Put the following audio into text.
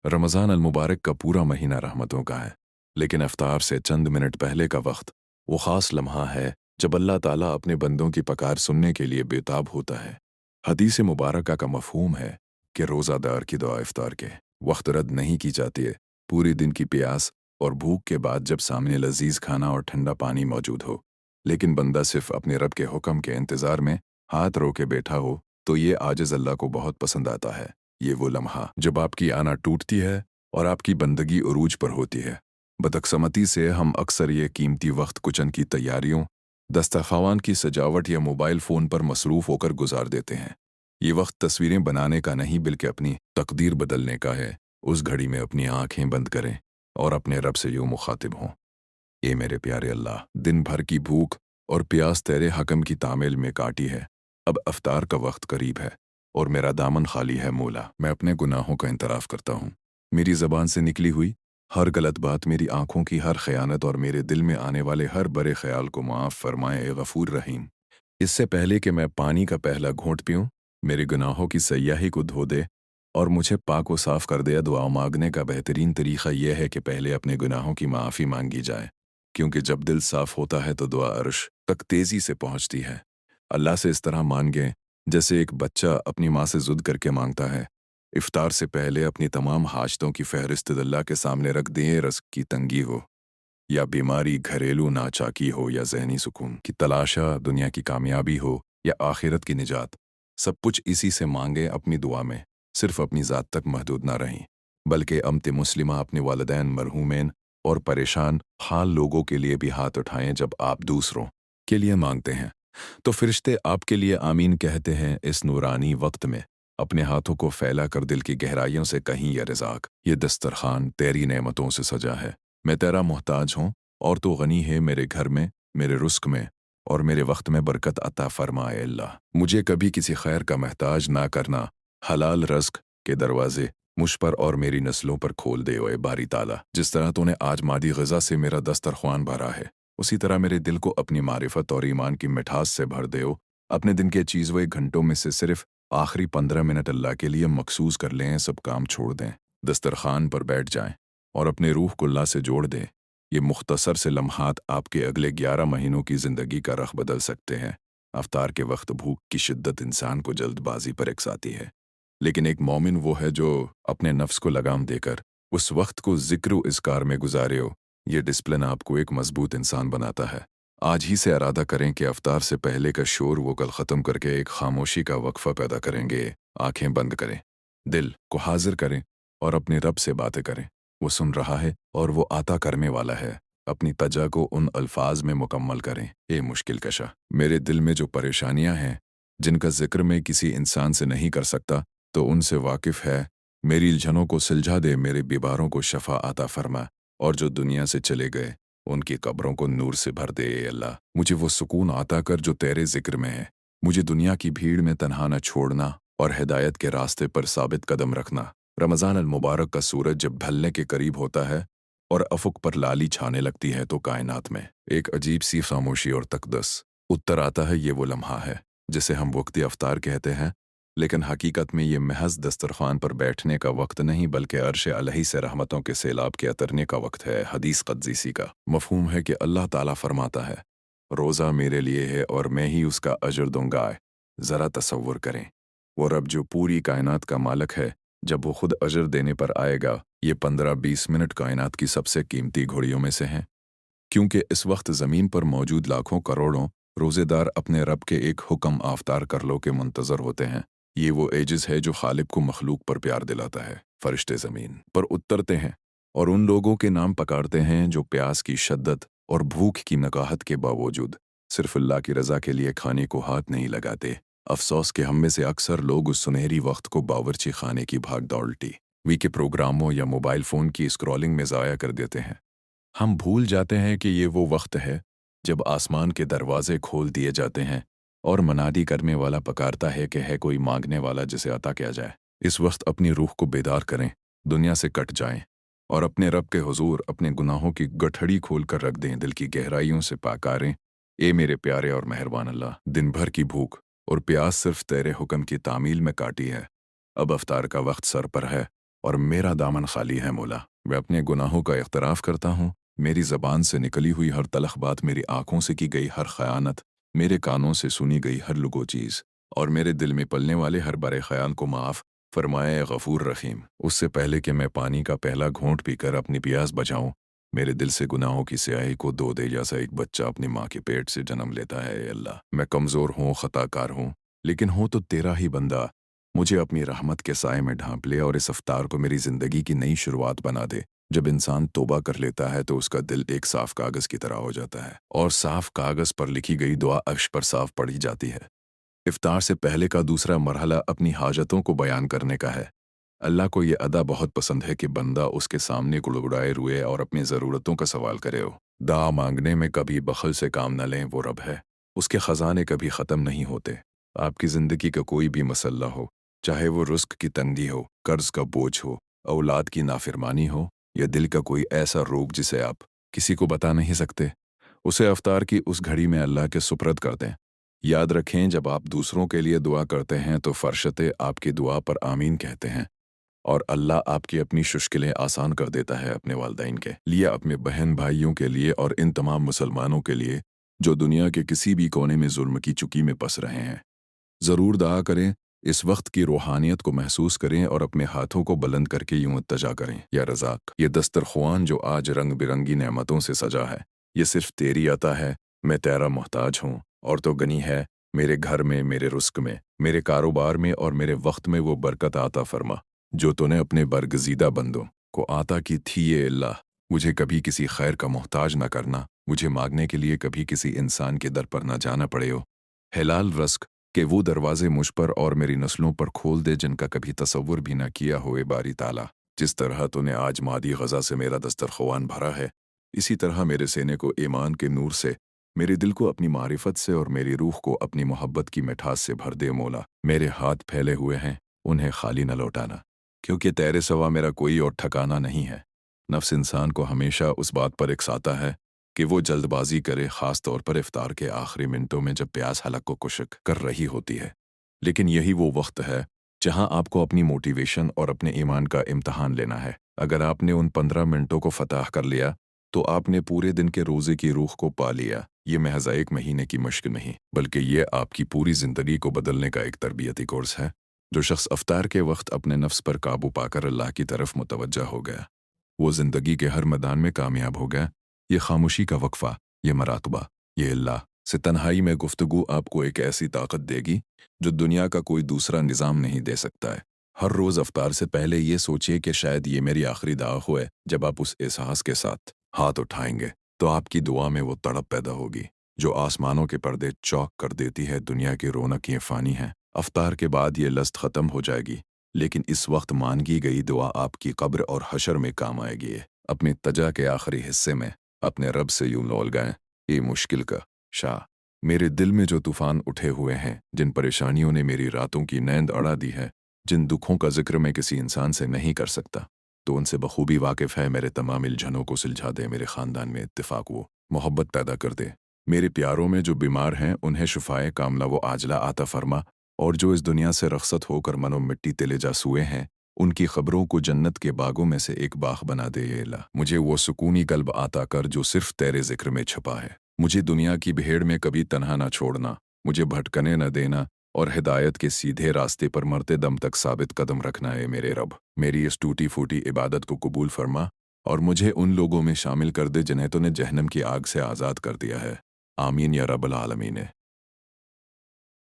रमज़ान अल-मुबारक का पूरा महीना रहमतों का है, लेकिन इफ्तार से चंद मिनट पहले का वक्त वो ख़ास लम्हा है जब अल्लाह ताला अपने बंदों की पुकार सुनने के लिए बेताब होता है। हदीस मुबारका का मफ़हूम है कि रोज़ादार की दुआ इफ्तार के वक्त रद्द नहीं की जाती है। पूरी दिन की प्यास और भूख के बाद जब सामने लजीज खाना और ठंडा पानी मौजूद हो, लेकिन बंदा सिर्फ अपने रब के हुक्म के इंतज़ार में हाथ रोके बैठा हो, तो ये आजिज़ अल्लाह को बहुत पसंद आता है। ये वो लम्हा जब आपकी आना टूटती है और आपकी बंदगी उरूज पर होती है। बदकिस्मती से हम अक्सर ये कीमती वक्त कुचन की तैयारियों, दस्तरखान की सजावट या मोबाइल फ़ोन पर मसरूफ़ होकर गुजार देते हैं। ये वक्त तस्वीरें बनाने का नहीं बल्कि अपनी तकदीर बदलने का है। उस घड़ी में अपनी आंखें बंद करें और अपने रब से यूँ मुखातिब हों, ए मेरे प्यारे अल्लाह, दिन भर की भूख और प्यास तेरे हकम की तामील में काटी है। अब अफ्तार का वक्त करीब है और मेरा दामन खाली है मौला। मैं अपने गुनाहों का इंतराफ़ करता हूँ। मेरी ज़बान से निकली हुई हर गलत बात, मेरी आंखों की हर खयानत और मेरे दिल में आने वाले हर बुरे ख्याल को माफ़ फरमाए ए गफूर रहीम। इससे पहले कि मैं पानी का पहला घूंट पीऊँ, मेरे गुनाहों की सयाही को धो दे और मुझे पाक व साफ़ कर दे। दुआ मांगने का बेहतरीन तरीक़ा यह है कि पहले अपने गुनाहों की माफ़ी मांगी जाए, क्योंकि जब दिल साफ़ होता है तो दुआ अर्श तक तेज़ी से पहुँचती है। अल्लाह से इस तरह मांगें जैसे एक बच्चा अपनी माँ से ज़िद करके मांगता है। इफ्तार से पहले अपनी तमाम हाजतों की फ़हरिस्त अल्लाह के सामने रख दें। रज़्क़ की तंगी हो या बीमारी, घरेलू नाचाकी हो या ज़हनी सुकून की तलाशा, दुनिया की कामयाबी हो या आखिरत की निजात, सब कुछ इसी से मांगे। अपनी दुआ में सिर्फ अपनी ज़ात तक महदूद ना रहें, बल्कि अम्त मुस्लिमा, अपने वालिदैन मरहूमैन और परेशान हाल लोगों के लिए भी हाथ उठाएं। जब आप दूसरों के लिए मांगते हैं तो फरिश्ते आपके लिए आमीन कहते हैं। इस नूरानी वक्त में अपने हाथों को फैला कर दिल की गहराइयों से कहीं, या रज़ाक, ये दस्तरखान तेरी नेमतों से सजा है। मैं तेरा मोहताज हूँ और तू गनी है। मेरे घर में, मेरे रुस्क में और मेरे वक्त में बरकत अता फरमाए अल्लाह। मुझे कभी किसी खैर का मोहताज ना करना। हलाल रज़्क़ के दरवाजे मुझ पर और मेरी नस्लों पर खोल दे ओए बारी ताला। जिस तरह तूने आज मादी ग़िज़ा से मेरा दस्तरख्वान भरा है, उसी तरह मेरे दिल को अपनी मारिफत और ईमान की मिठास से भर देओ। अपने दिन के चीज़ घंटों में से सिर्फ आखिरी 15 मिनट अल्लाह के लिए मखसूस कर लें। सब काम छोड़ दें, दस्तरखान पर बैठ जाएं और अपने रूह को अल्लाह से जोड़ दें। ये मुख्तसर से लम्हात आपके अगले 11 महीनों की ज़िंदगी का रख बदल सकते हैं। अफ्तार के वक्त भूख की शिद्दत इंसान को जल्दबाजी पर एकसाती है, लेकिन एक मोमिन वो है जो अपने नफ्स को लगाम देकर उस वक्त को ज़िक्र इज़कार में गुजारे हो। ये डिसिप्लिन आपको एक मजबूत इंसान बनाता है। आज ही से इरादा करें कि अफ्तार से पहले का शोर वो कल ख़त्म करके एक खामोशी का वक्फ़ा पैदा करेंगे। आंखें बंद करें, दिल को हाजिर करें और अपने रब से बातें करें। वो सुन रहा है और वो आता करने वाला है। अपनी तजा को उन अल्फाज में मुकम्मल करें, ए मुश्किल कशा, मेरे दिल में जो परेशानियां हैं, जिनका जिक्र मैं किसी इंसान से नहीं कर सकता, तो उनसे वाकिफ़ है। मेरी उलझनों को सुलझा दे, मेरे बीमारों को शफा अता फरमा, और जो दुनिया से चले गए उनकी कब्रों को नूर से भर दे। ए अल्लाह, मुझे वो सुकून अता कर जो तेरे जिक्र में है। मुझे दुनिया की भीड़ में तन्हा न छोड़ना और हिदायत के रास्ते पर साबित कदम रखना। रमज़ान अल मुबारक का सूरज जब ढलने के करीब होता है और अफुक पर लाली छाने लगती है, तो कायनात में एक अजीब सी खामोशी और तकदस उत्तर आता है। ये वो लम्हा है जिसे हम वक्ती अफ्तार कहते हैं, लेकिन हकीकत में ये महज दस्तरखान पर बैठने का वक्त नहीं, बल्कि अर्श अलही से रहमतों के सैलाब के अतरने का वक्त है। हदीस क़दसीसी का मफ़हूम है कि अल्लाह ताला फरमाता है, रोज़ा मेरे लिए है और मैं ही उसका अजर दूंगा। ज़रा तसव्वुर करें, वो रब जो पूरी कायनात का मालिक है, जब वो खुद अजर देने पर आएगा, ये 15-20 मिनट कायनात की सबसे कीमती घड़ियों में से हैं, क्योंकि इस वक्त ज़मीन पर मौजूद लाखों करोड़ों रोज़ेदार अपने रब के एक हुक्म आफ्तार कर लो के मुंतज़र होते हैं। ये वो एजिज़ है जो खालिक को मखलूक पर प्यार दिलाता है। फरिश्ते ज़मीन पर उतरते हैं और उन लोगों के नाम पकारते हैं जो प्यास की शद्दत और भूख की नकाहत के बावजूद सिर्फ अल्लाह की रज़ा के लिए खाने को हाथ नहीं लगाते। अफसोस के हम में से अक्सर लोग उस सुनहरी वक्त को बावर्ची खाने की भाग दौड़ टीवी के प्रोग्रामों या मोबाइल फ़ोन की स्क्रॉलिंग में ज़ाया कर देते हैं। हम भूल जाते हैं कि ये वो वक्त है जब आसमान के दरवाजे खोल दिए जाते हैं और मनादी करने वाला पकारता है कि है कोई मांगने वाला जिसे अता किया जाए। इस वक्त अपनी रूह को बेदार करें, दुनिया से कट जाएं और अपने रब के हुजूर अपने गुनाहों की गठड़ी खोल कर रख दें। दिल की गहराइयों से पाकारें, ए मेरे प्यारे और मेहरबान अल्लाह, दिन भर की भूख और प्यास सिर्फ तेरे हुक्म की तामील में काटी है। अब अफ्तार का वक्त सर पर है اور میرا دامن خالی ہے مولا۔ میں اپنے گناہوں کا اعتراف کرتا ہوں، میری زبان سے نکلی ہوئی ہر تلخ بات، میری آنکھوں سے کی گئی ہر خیانت، میرے کانوں سے سنی گئی ہر لغو چیز، اور میرے دل میں پلنے والے ہر برے خیال کو معاف فرمائے اے غفور رحیم۔ اس سے پہلے کہ میں پانی کا پہلا گھونٹ پی کر اپنی پیاس بجھاؤں، میرے دل سے گناہوں کی سیاہی کو دھو دے جیسا ایک بچہ اپنی ماں کے پیٹ سے جنم لیتا ہے۔ اے اللہ، میں کمزور ہوں، خطا کار ہوں، لیکن ہوں تو تیرا ہی بندہ۔ مجھے اپنی رحمت کے سائے میں ڈھانپ لے اور اس افطار کو میری زندگی کی نئی شروعات بنا دے۔ جب انسان توبہ کر لیتا ہے تو اس کا دل ایک صاف کاغذ کی طرح ہو جاتا ہے، اور صاف کاغذ پر لکھی گئی دعا عرش پر صاف پڑھی جاتی ہے۔ افطار سے پہلے کا دوسرا مرحلہ اپنی حاجتوں کو بیان کرنے کا ہے۔ اللہ کو یہ ادا بہت پسند ہے کہ بندہ اس کے سامنے گڑگڑائے روئے اور اپنی ضرورتوں کا سوال کرے ہو۔ دعا مانگنے میں کبھی بخل سے کام نہ لیں، وہ رب ہے، اس کے خزانے کبھی ختم نہیں ہوتے۔ آپ کی زندگی کا کوئی بھی مسئلہ ہو، چاہے وہ رزق کی تنگی ہو، قرض کا بوجھ ہو، اولاد کی نافرمانی ہو، یا دل کا کوئی ایسا روگ جسے آپ کسی کو بتا نہیں سکتے، اسے افطار کی اس گھڑی میں اللہ کے سپرد کر دیں۔ یاد رکھیں، جب آپ دوسروں کے لیے دعا کرتے ہیں تو فرشتے آپ کی دعا پر آمین کہتے ہیں، اور اللہ آپ کی اپنی مشکلیں آسان کر دیتا ہے۔ اپنے والدین کے لیے، اپنے بہن بھائیوں کے لیے، اور ان تمام مسلمانوں کے لیے جو دنیا کے کسی بھی کونے میں ظلم کی چکی میں پس رہے ہیں، ضرور دعا کریں، اس وقت کی روحانیت کو محسوس کریں اور اپنے ہاتھوں کو بلند کر کے یوں التجا کریں، یا رزاق، یہ دسترخوان جو آج رنگ برنگی نعمتوں سے سجا ہے، یہ صرف تیری عطا ہے، میں تیرا محتاج ہوں، اور تو غنی ہے میرے گھر میں، میرے رزق میں، میرے کاروبار میں اور میرے وقت میں وہ برکت عطا فرما جو تو نے اپنے برگزیدہ بندوں کو عطا کی تھی۔ اے اللہ، مجھے کبھی کسی خیر کا محتاج نہ کرنا، مجھے مانگنے کے لیے کبھی کسی انسان کے در پر نہ جانا پڑے ہو۔ حلال رزق کہ وہ دروازے مجھ پر اور میری نسلوں پر کھول دے جن کا کبھی تصور بھی نہ کیا ہوئے باری تعالیٰ۔ جس طرح تو نے آج مادی غذا سے میرا دسترخوان بھرا ہے، اسی طرح میرے سینے کو ایمان کے نور سے، میرے دل کو اپنی معرفت سے، اور میری روح کو اپنی محبت کی مٹھاس سے بھر دے مولا۔ میرے ہاتھ پھیلے ہوئے ہیں، انہیں خالی نہ لوٹانا، کیونکہ تیرے سوا میرا کوئی اور ٹھکانہ نہیں ہے۔ نفس انسان کو ہمیشہ اس بات پر اکساتا ہے کہ وہ جلد بازی کرے، خاص طور پر افطار کے آخری منٹوں میں جب پیاس حلق کو خشک کر رہی ہوتی ہے۔ لیکن یہی وہ وقت ہے جہاں آپ کو اپنی موٹیویشن اور اپنے ایمان کا امتحان لینا ہے۔ اگر آپ نے ان 15 منٹوں کو فتح کر لیا تو آپ نے پورے دن کے روزے کی روح کو پا لیا۔ یہ محض ایک مہینے کی مشق نہیں، بلکہ یہ آپ کی پوری زندگی کو بدلنے کا ایک تربیتی کورس ہے۔ جو شخص افطار کے وقت اپنے نفس پر قابو پا کر اللہ کی طرف متوجہ ہو گیا، وہ زندگی کے ہر میدان میں کامیاب ہو گیا۔ یہ خاموشی کا وقفہ، یہ مراقبہ، یہ اللہ سے تنہائی میں گفتگو آپ کو ایک ایسی طاقت دے گی جو دنیا کا کوئی دوسرا نظام نہیں دے سکتا ہے۔ ہر روز افطار سے پہلے یہ سوچئے کہ شاید یہ میری آخری دعا ہوئے۔ جب آپ اس احساس کے ساتھ ہاتھ اٹھائیں گے تو آپ کی دعا میں وہ تڑپ پیدا ہوگی جو آسمانوں کے پردے چوک کر دیتی ہے۔ دنیا کی رونق یہ فانی ہے، افطار کے بعد یہ لذت ختم ہو جائے گی، لیکن اس وقت مانگی گئی دعا آپ کی قبر اور حشر میں کام آئے گی۔ اپنے تجا کے آخری حصے میں اپنے رب سے یوں لول گئے، اے مشکل کا شاہ، میرے دل میں جو طوفان اٹھے ہوئے ہیں، جن پریشانیوں نے میری راتوں کی نیند اڑا دی ہے، جن دکھوں کا ذکر میں کسی انسان سے نہیں کر سکتا، تو ان سے بخوبی واقف ہے۔ میرے تمام الجھنوں کو سلجھا دے، میرے خاندان میں اتفاق و محبت پیدا کر دے، میرے پیاروں میں جو بیمار ہیں انہیں شفائے کاملہ و عاجلہ عطا فرما، اور جو اس دنیا سے رخصت ہو کر من و مٹی تلے جا سوئے ہیں ان کی خبروں کو جنت کے باغوں میں سے ایک باغ بنا دے۔ اے اللہ، مجھے وہ سکونی قلب عطا کر جو صرف تیرے ذکر میں چھپا ہے۔ مجھے دنیا کی بھیڑ میں کبھی تنہا نہ چھوڑنا، مجھے بھٹکنے نہ دینا، اور ہدایت کے سیدھے راستے پر مرتے دم تک ثابت قدم رکھنا ہے۔ میرے رب، میری اس ٹوٹی پھوٹی عبادت کو قبول فرما، اور مجھے ان لوگوں میں شامل کر دے جنہیں تو نے جہنم کی آگ سے آزاد کر دیا ہے۔ آمین یا رب العالمین۔